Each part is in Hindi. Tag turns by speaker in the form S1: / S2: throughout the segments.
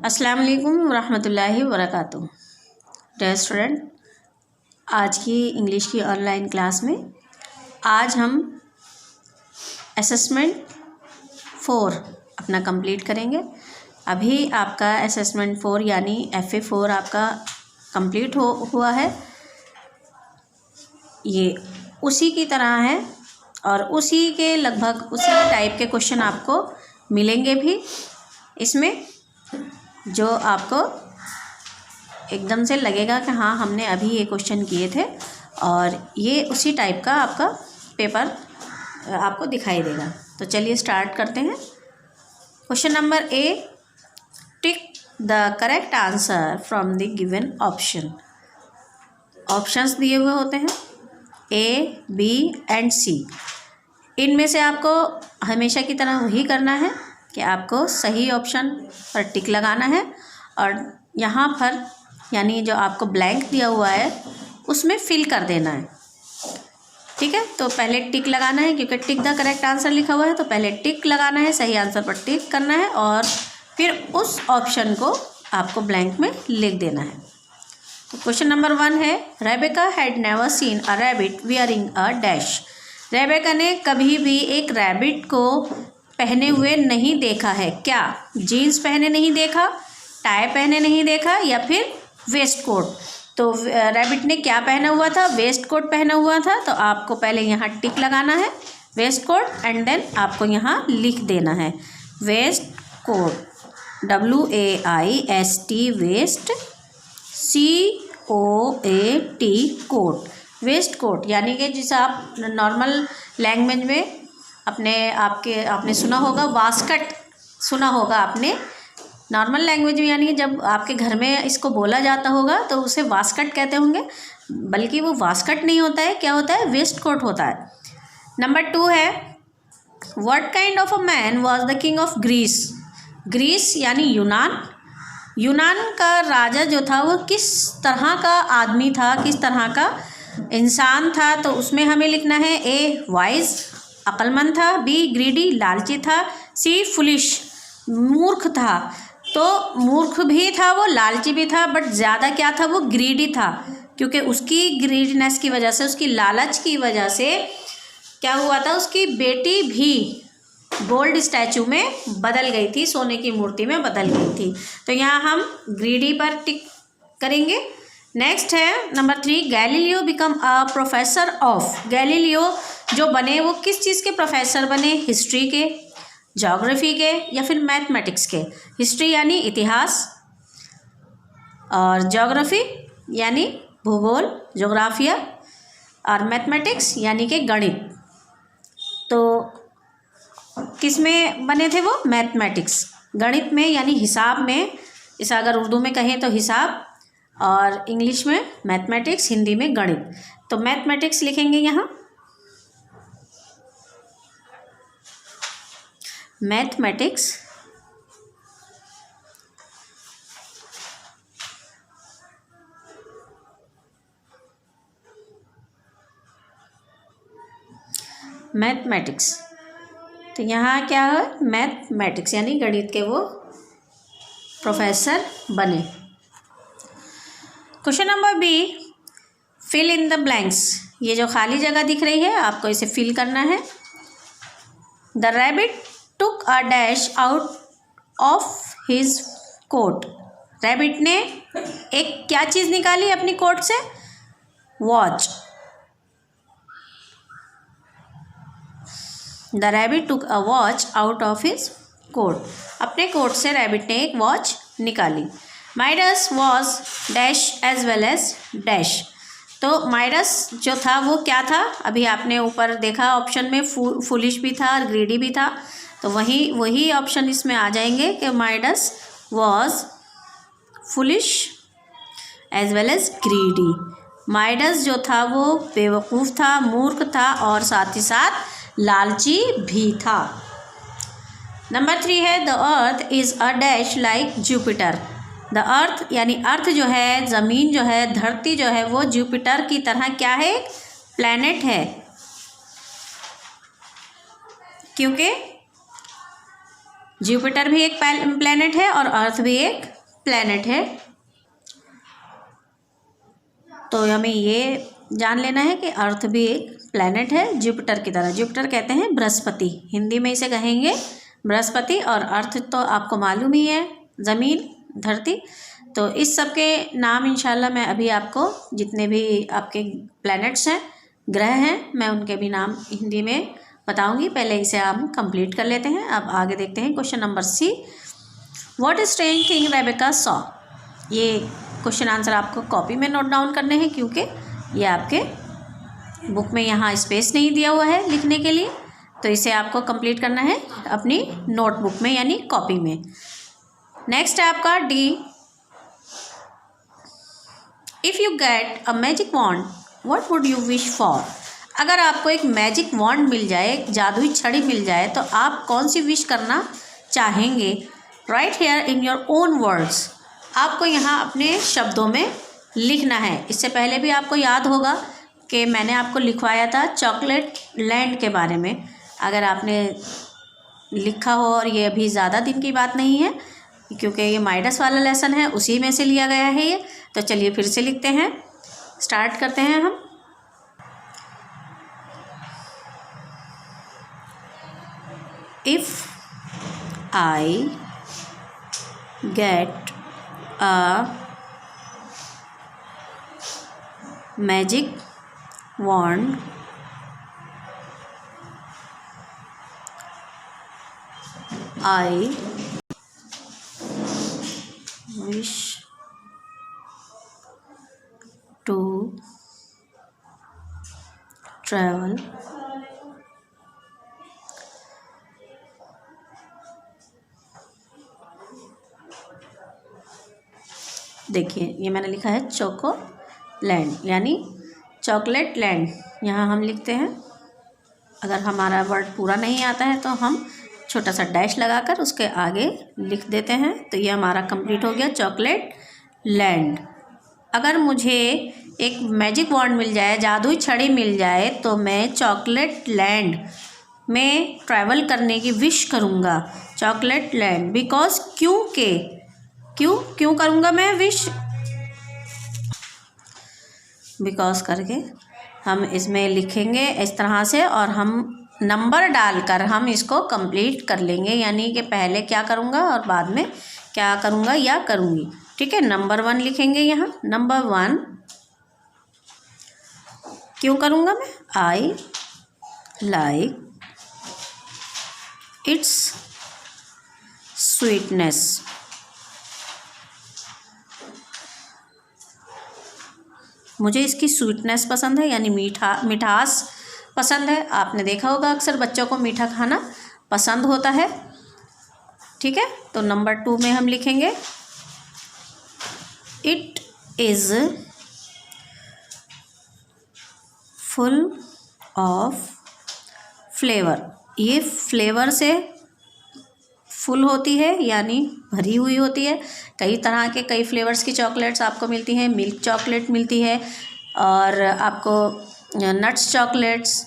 S1: अस्सलाम वालेकुम रहमतुल्लाहि वबरकातुहू। डियर स्टूडेंट, आज की इंग्लिश की ऑनलाइन क्लास में आज हम असेसमेंट 4 अपना कंप्लीट करेंगे। अभी आपका असेसमेंट 4 यानी FA4 आपका कंप्लीट हुआ है। ये उसी की तरह है और उसी के लगभग उसी टाइप के क्वेश्चन आपको मिलेंगे भी इसमें, जो आपको एकदम से लगेगा कि हाँ हमने अभी ये क्वेश्चन किए थे और ये उसी टाइप का आपका पेपर आपको दिखाई देगा। तो चलिए स्टार्ट करते हैं। Question number A, tick the correct answer from the given option. Options दिए हुए होते हैं A, B एंड C। इनमें से आपको हमेशा की तरह वही करना है कि आपको सही ऑप्शन पर टिक लगाना है और यहाँ पर यानी जो आपको ब्लैंक दिया हुआ है उसमें फिल कर देना है। ठीक है, तो पहले टिक लगाना है क्योंकि टिक द करेक्ट आंसर लिखा हुआ है, तो पहले टिक लगाना है, सही आंसर पर टिक करना है और फिर उस ऑप्शन को आपको ब्लैंक में लिख देना है। तो क्वेश्चन नंबर 1 है, Rebecca had never seen a rabbit wearing a dash. Rebecca ने कभी भी एक रैबिट को पहने हुए नहीं देखा है। क्या? जीन्स पहने नहीं देखा, टाई पहने नहीं देखा या फिर वेस्ट कोट। तो रैबिट ने क्या पहना हुआ था? वेस्ट कोट पहना हुआ था। तो आपको पहले यहाँ टिक लगाना है वेस्ट कोट एंड देन आपको यहाँ लिख देना है waist coat, WAIST waist, COAT coat. Waist coat यानी कि जिसे आप नॉर्मल लैंग्वेज में आपने सुना होगा वास्कट, सुना होगा आपने नॉर्मल लैंग्वेज में, यानी जब आपके घर में इसको बोला जाता होगा तो उसे वास्कट कहते होंगे, बल्कि वो वास्कट नहीं होता है, क्या होता है? वेस्ट कोट होता है। नंबर 2 है, what kind of a man was the king of Greece. Greece यानी यूनान। यूनान का राजा जो था वो किस तरह का आदमी था, किस तरह का इंसान था। तो उसमें हमें लिखना है A, वाइज, अक्लमंद था, B, ग्रीडी, लालची था, C, फुलिश, मूर्ख था। तो मूर्ख भी था वो, लालची भी था, बट ज़्यादा क्या था? वो ग्रीडी था, क्योंकि उसकी ग्रीडीनेस की वजह से, उसकी लालच की वजह से क्या हुआ था? उसकी बेटी भी गोल्ड स्टैचू में बदल गई थी, सोने की मूर्ति में बदल गई थी। तो यहाँ हम ग्रीडी पर टिक करेंगे। नेक्स्ट है number 3, Galileo become a professor of. Galileo जो बने वो किस चीज़ के प्रोफेसर बने? हिस्ट्री के, ज्योग्राफी के या फिर मैथमेटिक्स के। हिस्ट्री यानी इतिहास और ज्योग्राफी यानी भूगोल, ज्योग्राफिया, और मैथमेटिक्स यानी कि गणित। तो किस में बने थे वो? मैथमेटिक्स, गणित में यानी हिसाब में। इसे अगर उर्दू में कहें तो हिसाब और इंग्लिश में मैथमेटिक्स, हिंदी में गणित। तो मैथमेटिक्स लिखेंगे यहाँ, मैथमेटिक्स। मैथमेटिक्स, तो यहाँ क्या है? मैथमेटिक्स यानी गणित के वो प्रोफेसर बने। Question number B, fill in the blanks. ये जो खाली जगह दिख रही है आपको इसे फिल करना है। The rabbit took a dash out of his coat. Rabbit ने एक क्या चीज़ निकाली अपनी कोट से? Watch. The rabbit took a watch out of his coat. अपने कोट से रैबिट ने एक वॉच निकाली। Midas was dash as well as dash. तो माइडस जो था वो क्या था? अभी आपने ऊपर देखा ऑप्शन में फुलिश भी था और ग्रीडी भी था, तो वही ऑप्शन इसमें आ जाएंगे कि Midas was foolish as well as greedy. Midas जो था वो बेवकूफ़ था, मूर्ख था और साथ ही साथ लालची भी था। नंबर 3 है, the earth is a dash like Jupiter. The earth यानी अर्थ जो है, ज़मीन जो है, धरती जो है, वो जुपिटर की तरह क्या है? प्लैनेट है, क्योंकि जुपिटर भी एक प्लैनेट है और अर्थ भी एक प्लैनेट है। तो हमें ये जान लेना है कि अर्थ भी एक प्लैनेट है जुपिटर की तरह। जुपिटर कहते हैं बृहस्पति, हिंदी में इसे कहेंगे बृहस्पति। और अर्थ तो आपको मालूम ही है, ज़मीन, धरती। तो इस सब के नाम इंशाल्लाह मैं अभी आपको जितने भी आपके प्लैनेट्स हैं, ग्रह हैं, मैं उनके भी नाम हिंदी में बताऊंगी। पहले इसे हम कंप्लीट कर लेते हैं। अब आगे देखते हैं question number C. What strange thing Rebecca saw. ये क्वेश्चन आंसर आपको कॉपी में नोट डाउन करने हैं, क्योंकि ये आपके बुक में यहाँ स्पेस नहीं दिया हुआ है लिखने के लिए। तो इसे आपको कंप्लीट करना है अपनी नोटबुक में यानी कॉपी में। नेक्स्ट है आपका D. If you get a magic wand what would you wish for. अगर आपको एक मैजिक वॉन्ड मिल जाए, एक जादुई छड़ी मिल जाए, तो आप कौन सी विश करना चाहेंगे। Right here in your own words. आपको यहाँ अपने शब्दों में लिखना है। इससे पहले भी आपको याद होगा कि मैंने आपको लिखवाया था चॉकलेट लैंड के बारे में। अगर आपने लिखा हो, और ये अभी ज़्यादा दिन की बात नहीं है क्योंकि ये माइडस वाला लेसन है, उसी में से लिया गया है ये। तो चलिए फिर से लिखते हैं, स्टार्ट करते हैं हम। If I get a magic wand I wish to travel देखिए ये मैंने लिखा है चोको लैंड यानी चॉकलेट लैंड। यहाँ हम लिखते हैं, अगर हमारा वर्ड पूरा नहीं आता है तो हम छोटा सा डैश लगाकर उसके आगे लिख देते हैं। तो ये हमारा कंप्लीट हो गया चॉकलेट लैंड। अगर मुझे एक मैजिक वॉन्ड मिल जाए, जादुई छड़ी मिल जाए, तो मैं चॉकलेट लैंड में ट्रैवल करने की विश करूँगा। चॉकलेट लैंड बिकॉज क्यों करूँगा मैं विश, बिकॉज करके हम इसमें लिखेंगे इस तरह से, और हम नंबर डालकर हम इसको कंप्लीट कर लेंगे। यानी कि पहले क्या करूँगा और बाद में क्या करूँगा या करूँगी। ठीक है, नंबर 1 लिखेंगे यहाँ। नंबर 1 क्यों करूँगा मैं, आई लाइक इट्स स्वीटनेस। मुझे इसकी स्वीटनेस पसंद है, यानी मिठास पसंद है। आपने देखा होगा अक्सर बच्चों को मीठा खाना पसंद होता है। ठीक है, तो नंबर 2 में हम लिखेंगे it is full of flavour. ये फ्लेवर से फुल होती है यानी भरी हुई होती है। कई तरह के कई फ्लेवर्स की चॉकलेट्स आपको मिलती हैं। मिल्क चॉकलेट मिलती है, और आपको नट्स चॉकलेट्स,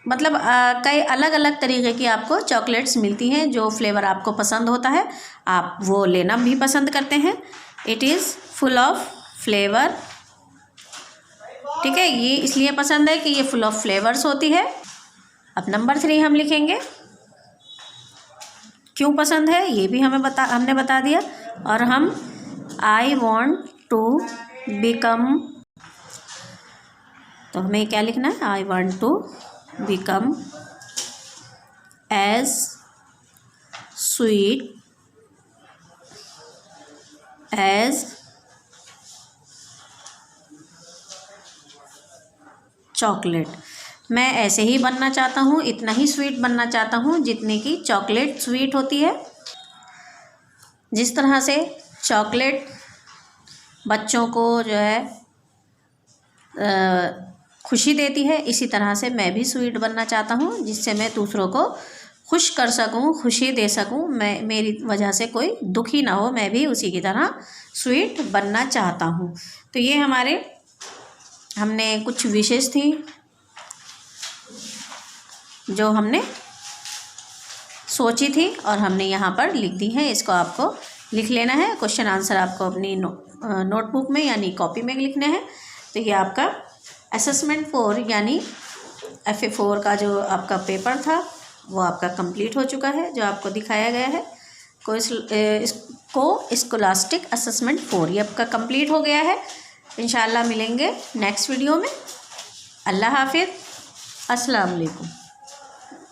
S1: मतलब कई अलग अलग तरीके की आपको चॉकलेट्स मिलती हैं। जो फ्लेवर आपको पसंद होता है आप वो लेना भी पसंद करते हैं। It is full of flavour. ठीक है, ये इसलिए पसंद है कि ये फुल ऑफ फ्लेवर्स होती है। अब नंबर 3 हम लिखेंगे, क्यों पसंद है ये भी हमने बता दिया। और हम आई वॉन्ट टू बिकम, तो हमें क्या लिखना है, I want to become as sweet as chocolate. मैं ऐसे ही बनना चाहता हूँ, इतना ही स्वीट बनना चाहता हूँ जितनी की चॉकलेट स्वीट होती है। जिस तरह से चॉकलेट बच्चों को जो है खुशी देती है, इसी तरह से मैं भी स्वीट बनना चाहता हूँ, जिससे मैं दूसरों को खुश कर सकूँ, खुशी दे सकूँ। मेरी वजह से कोई दुखी ना हो, मैं भी उसी की तरह स्वीट बनना चाहता हूँ। तो ये हमने कुछ विशेष थी जो हमने सोची थी और हमने यहाँ पर लिख दी है। इसको आपको लिख लेना है। क्वेश्चन आंसर आपको अपनी नोटबुक में यानी कॉपी में लिखने हैं। तो ये आपका असेसमेंट 4 यानी FA 4 का जो आपका पेपर था वो आपका कंप्लीट हो चुका है, जो आपको दिखाया गया है। इसको स्कॉलास्टिक असेसमेंट 4 ये आपका कंप्लीट हो गया है। इंशाल्लाह मिलेंगे नेक्स्ट वीडियो में। अल्लाह हाफिज़, अस्सलाम वालेकुम।